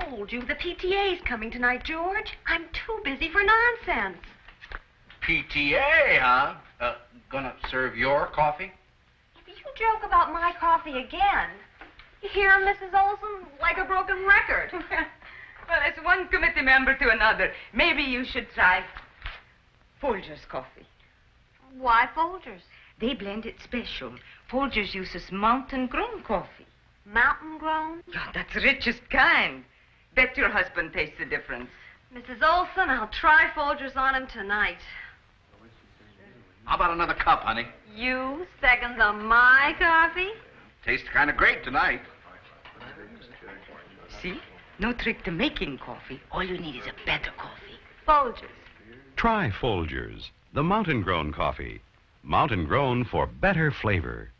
told you. The PTA's coming tonight, George. I'm too busy for nonsense. PTA, huh? Gonna serve your coffee? If you joke about my coffee again, you hear, Mrs. Olson, like a broken record. Well, as one committee member to another, maybe you should try Folger's coffee. Why Folgers? They blend it special. Folgers uses mountain-grown coffee. Mountain grown? Yeah, that's the richest kind. Bet your husband tastes the difference. Mrs. Olson, I'll try Folgers on him tonight. How about another cup, honey? You seconds on my coffee? Tastes kind of great tonight. See? No trick to making coffee. All you need is a better coffee. Folgers. Try Folgers, the mountain-grown coffee. Mountain-grown for better flavor.